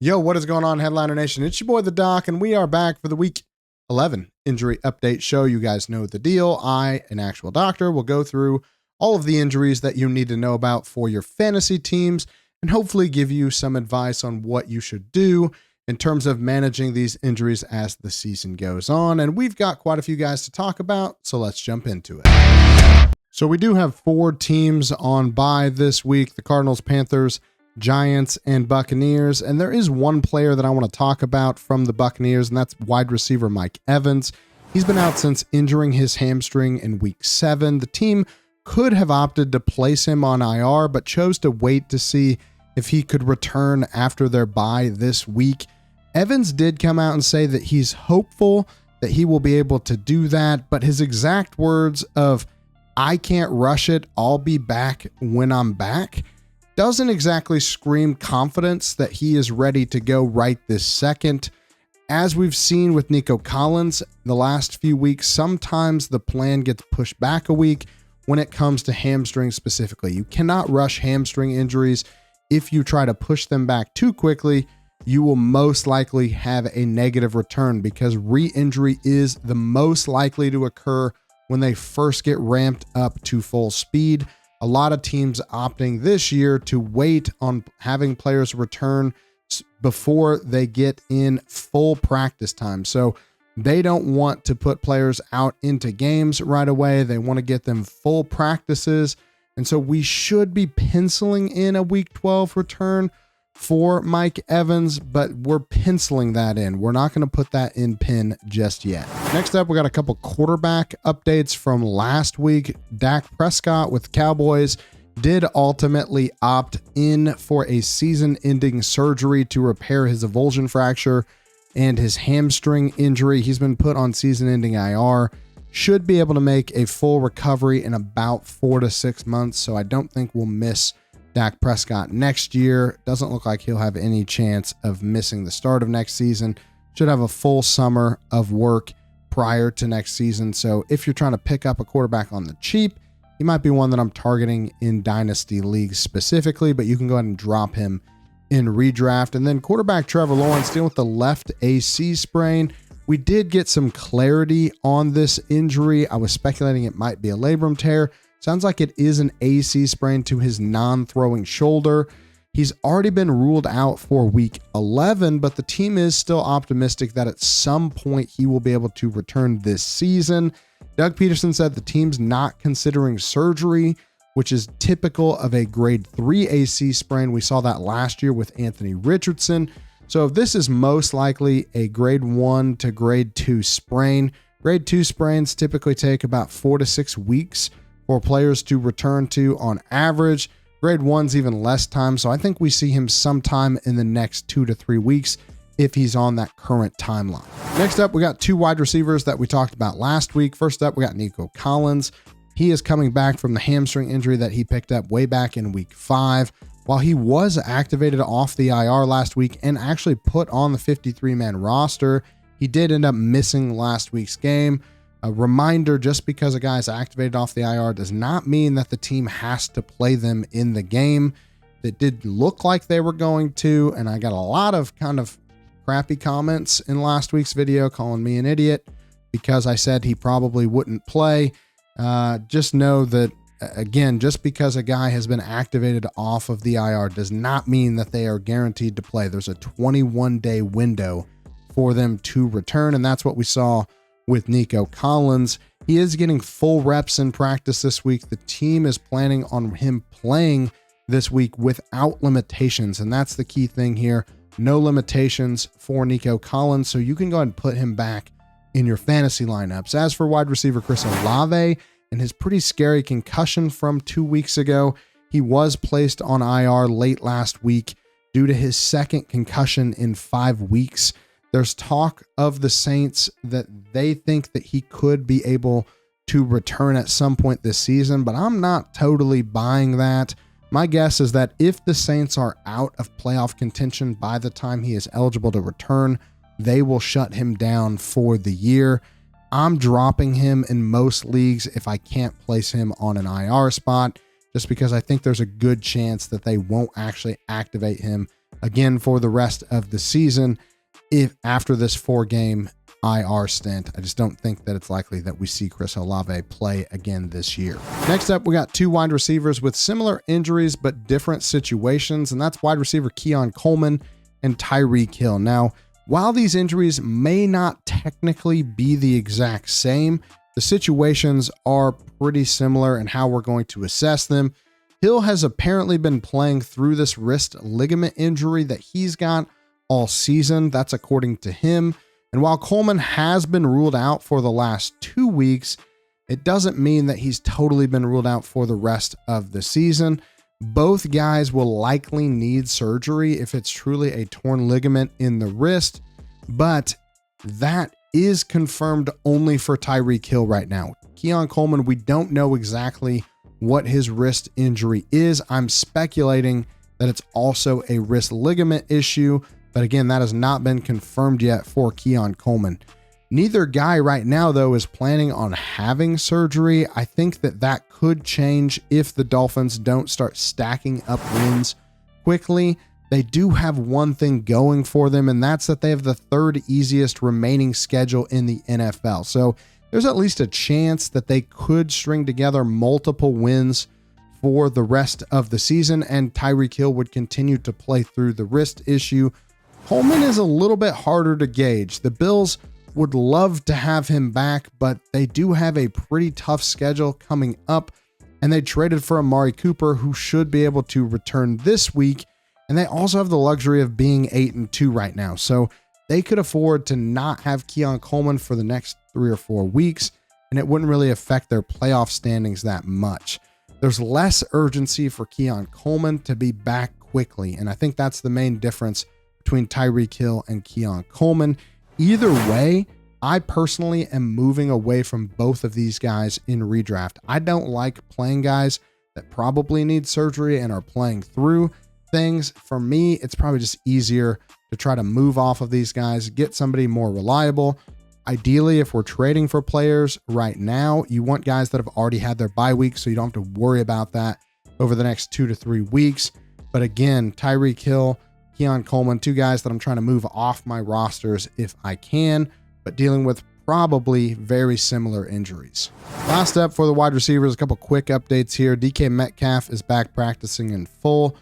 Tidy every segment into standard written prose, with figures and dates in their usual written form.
Yo, what is going on, Headliner Nation? It's your boy, The Doc, and we are back for the Week 11 injury update show. You guys know the deal. I, an actual doctor, will go through all of the injuries that you need to know about for your fantasy teams and hopefully give you some advice on what you should do in terms of managing these injuries as the season goes on. And we've got quite a few guys to talk about, so let's jump into it. So we do have 4 teams on bye this week: the Cardinals, Panthers, Giants, and Buccaneers. And there is one player that I want to talk about from the Buccaneers, and that's wide receiver Mike Evans. He's been out since injuring his hamstring in week 7. The team could have opted to place him on IR, but chose to wait to see if he could return after their bye this week. Evans did come out and say that he's hopeful that he will be able to do that, but his exact words of, "I can't rush it, I'll be back when I'm back," doesn't exactly scream confidence that he is ready to go right this second. As we've seen with Nico Collins the last few weeks, sometimes the plan gets pushed back a week when it comes to hamstrings specifically. You cannot rush hamstring injuries. If you try to push them back too quickly, you will most likely have a negative return, because re-injury is the most likely to occur when they first get ramped up to full speed. A lot of teams opting this year to wait on having players return before they get in full practice time. So they don't want to put players out into games right away. They want to get them full practices. And so we should be penciling in a week 12 return for Mike Evans, but we're penciling that in. We're not going to put that in pen just yet. Next up, we got a couple quarterback updates from last week. Dak Prescott with Cowboys did ultimately opt in for a season-ending surgery to repair his avulsion fracture and his hamstring injury. He's been put on season-ending IR. Should be able to make a full recovery in about 4 to 6 months, so I don't think we'll miss Dak Prescott next year. Doesn't look like he'll have any chance of missing the start of next season. Should have a full summer of work prior to next season. So if you're trying to pick up a quarterback on the cheap, he might be one that I'm targeting in dynasty leagues specifically, but you can go ahead and drop him in redraft. And then quarterback Trevor Lawrence dealing with the left AC sprain. We did get some clarity on this injury. I was speculating it might be a labrum tear. Sounds like it is an AC sprain to his non-throwing shoulder. He's already been ruled out for week 11, but the team is still optimistic that at some point he will be able to return this season. Doug Peterson said the team's not considering surgery, which is typical of a grade 3 AC sprain. We saw that last year with Anthony Richardson. So if this is most likely a grade 1 to grade 2 sprain, grade 2 sprains typically take about 4 to 6 weeks for players to return to on average. Grade 1's even less time, so I think we see him sometime in the next 2 to 3 weeks if he's on that current timeline. Next up, we got 2 wide receivers that we talked about last week. First up, we got Nico Collins. He is coming back from the hamstring injury that he picked up way back in week 5. While he was activated off the IR last week and actually put on the 53-man roster, he did end up missing last week's game. A reminder, just because a guy is activated off the IR does not mean that the team has to play them in the game. It did look like they were going to, and I got a lot of kind of crappy comments in last week's video calling me an idiot because I said he probably wouldn't play. Just know that, again, just because a guy has been activated off of the IR does not mean that they are guaranteed to play. There's a 21-day window for them to return, and that's what we saw with Nico Collins. He is getting full reps in practice this week. The team is planning on him playing this week without limitations, and that's the key thing here. No limitations for Nico Collins, so you can go ahead and put him back in your fantasy lineups. As for wide receiver Chris Olave and his pretty scary concussion from 2 weeks ago, he was placed on IR late last week due to his second concussion in 5 weeks. There's talk of the Saints that they think that he could be able to return at some point this season, but I'm not totally buying that. My guess is that if the Saints are out of playoff contention by the time he is eligible to return, they will shut him down for the year. I'm dropping him in most leagues if I can't place him on an IR spot, just because I think there's a good chance that they won't actually activate him again for the rest of the season if after this 4-game IR stint. I just don't think that it's likely that we see Chris Olave play again this year. Next up, we got 2 wide receivers with similar injuries but different situations, and that's wide receiver Keon Coleman and Tyreek Hill. Now, while these injuries may not technically be the exact same, the situations are pretty similar in how we're going to assess them. Hill has apparently been playing through this wrist ligament injury that he's got all season. That's according to him. And while Coleman has been ruled out for the last 2 weeks, it doesn't mean that he's totally been ruled out for the rest of the season. Both guys will likely need surgery if it's truly a torn ligament in the wrist, but that is confirmed only for Tyreek Hill right now. Keon Coleman, we don't know exactly what his wrist injury is. I'm speculating that it's also a wrist ligament issue, but again, that has not been confirmed yet for Keon Coleman. Neither guy right now, though, is planning on having surgery. I think that could change if the Dolphins don't start stacking up wins quickly. They do have one thing going for them, and that's that they have the 3rd easiest remaining schedule in the NFL. So there's at least a chance that they could string together multiple wins for the rest of the season, and Tyreek Hill would continue to play through the wrist issue. Coleman is a little bit harder to gauge. The Bills would love to have him back, but they do have a pretty tough schedule coming up, and they traded for Amari Cooper, who should be able to return this week, and they also have the luxury of being 8-2 right now, so they could afford to not have Keon Coleman for the next 3 or 4 weeks, and it wouldn't really affect their playoff standings that much. There's less urgency for Keon Coleman to be back quickly, and I think that's the main difference between Tyreek Hill and Keon Coleman. Either way, I personally am moving away from both of these guys in redraft. I don't like playing guys that probably need surgery and are playing through things. For me, it's probably just easier to try to move off of these guys, get somebody more reliable. Ideally, if we're trading for players right now, you want guys that have already had their bye week, so you don't have to worry about that over the next 2 to 3 weeks. But again, Tyreek Hill, Keon Coleman, 2 guys that I'm trying to move off my rosters if I can, but dealing with probably very similar injuries. Last up for the wide receivers, a couple quick updates here. DK Metcalf is back practicing in full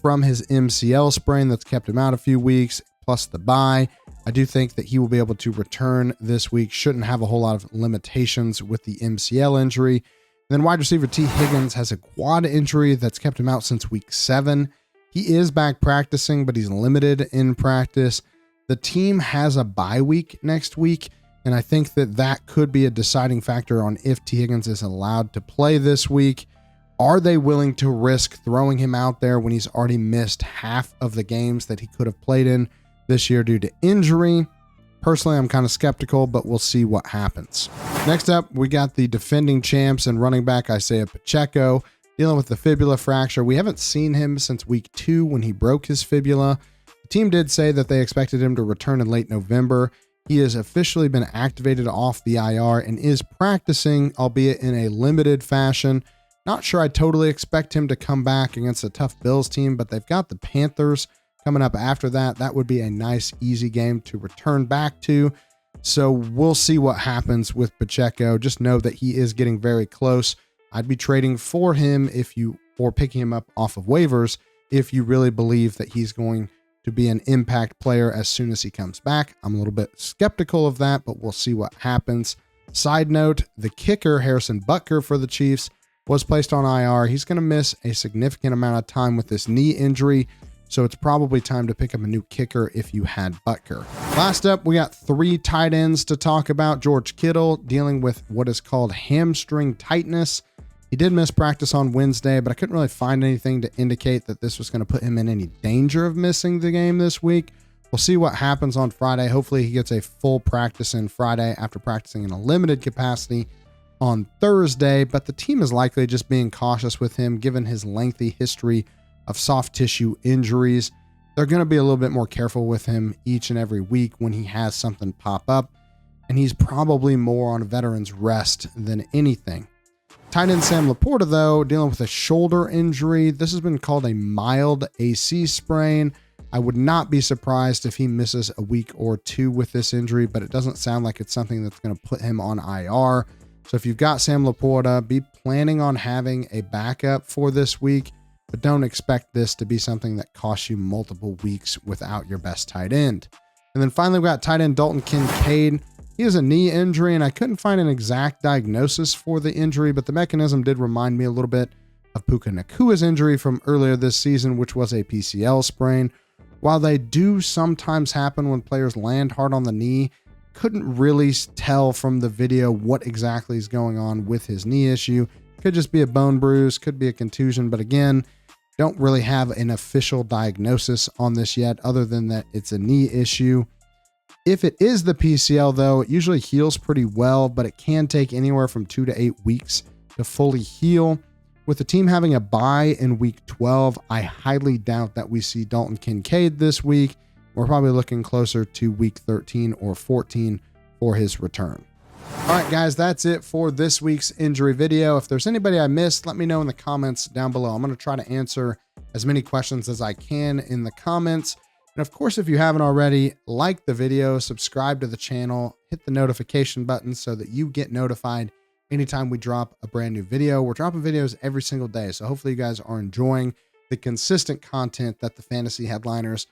from his MCL sprain that's kept him out a few weeks, plus the bye. I do think that he will be able to return this week. Shouldn't have a whole lot of limitations with the MCL injury. And then wide receiver T. Higgins has a quad injury that's kept him out since week 7. He is back practicing, but he's limited in practice. The team has a bye week next week, and I think that could be a deciding factor on if T. Higgins is allowed to play this week. Are they willing to risk throwing him out there when he's already missed half of the games that he could have played in this year due to injury? Personally, I'm kind of skeptical, but we'll see what happens. Next up, we got the defending champs and running back Isaiah Pacheco dealing with the fibula fracture. We haven't seen him since week 2 when he broke his fibula. The team did say that they expected him to return in late November. He has officially been activated off the IR and is practicing, albeit in a limited fashion. Not sure I totally expect him to come back against a tough Bills team, but they've got the Panthers coming up after that. That would be a nice, easy game to return back to. So we'll see what happens with Pacheco. Just know that he is getting very close. I'd be trading for him or picking him up off of waivers if you really believe that he's going to be an impact player as soon as he comes back. I'm a little bit skeptical of that, but we'll see what happens. Side note, the kicker, Harrison Butker for the Chiefs, was placed on IR. He's going to miss a significant amount of time with this knee injury, so it's probably time to pick up a new kicker if you had Butker. Last up, we got 3 tight ends to talk about. George Kittle dealing with what is called hamstring tightness. He did miss practice on Wednesday, but I couldn't really find anything to indicate that this was going to put him in any danger of missing the game this week. We'll see what happens on Friday. Hopefully he gets a full practice in Friday after practicing in a limited capacity on Thursday, but the team is likely just being cautious with him given his lengthy history of soft tissue injuries. They're going to be a little bit more careful with him each and every week when he has something pop up, and he's probably more on a veteran's rest than anything. Tight end Sam Laporta, though, dealing with a shoulder injury. This has been called a mild AC sprain. I would not be surprised if he misses a week or two with this injury, but it doesn't sound like it's something that's going to put him on IR. So if you've got Sam Laporta, be planning on having a backup for this week, but don't expect this to be something that costs you multiple weeks without your best tight end. And then finally, we got tight end Dalton Kincaid. He has a knee injury, and I couldn't find an exact diagnosis for the injury, but the mechanism did remind me a little bit of Puka Nakua's injury from earlier this season, which was a PCL sprain. While they do sometimes happen when players land hard on the knee, couldn't really tell from the video what exactly is going on with his knee issue. Could just be a bone bruise, could be a contusion, but again, don't really have an official diagnosis on this yet, other than that it's a knee issue. If it is the PCL, though, it usually heals pretty well, but it can take anywhere from 2 to 8 weeks to fully heal. With the team having a bye in week 12, I highly doubt that we see Dalton Kincaid this week. We're probably looking closer to week 13 or 14 for his return. All right, guys, that's it for this week's injury video. If there's anybody I missed, let me know in the comments down below. I'm going to try to answer as many questions as I can in the comments. And of course, if you haven't already, like the video, subscribe to the channel, hit the notification button so that you get notified anytime we drop a brand new video. We're dropping videos every single day, so hopefully you guys are enjoying the consistent content that the fantasy headliners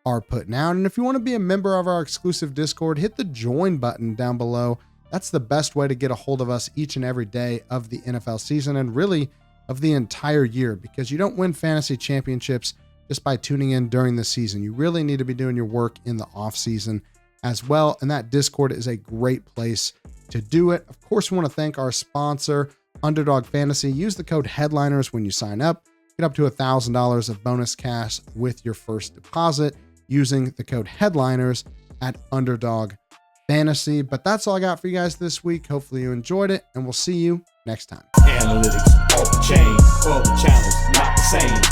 are putting out. And if you want to be a member of our exclusive Discord, hit the join button down below. That's the best way to get a hold of us each and every day of the NFL season, and really of the entire year, because you don't win fantasy championships just by tuning in during the season. You really need to be doing your work in the off season as well, and that Discord is a great place to do it. Of course, we want to thank our sponsor, Underdog Fantasy. Use the code HEADLINERS when you sign up. Get up to $1,000 of bonus cash with your first deposit using the code HEADLINERS at Underdog Fantasy. But that's all I got for you guys this week. Hopefully you enjoyed it, and we'll see you next time. Analytics off the chain, all the channels not the same.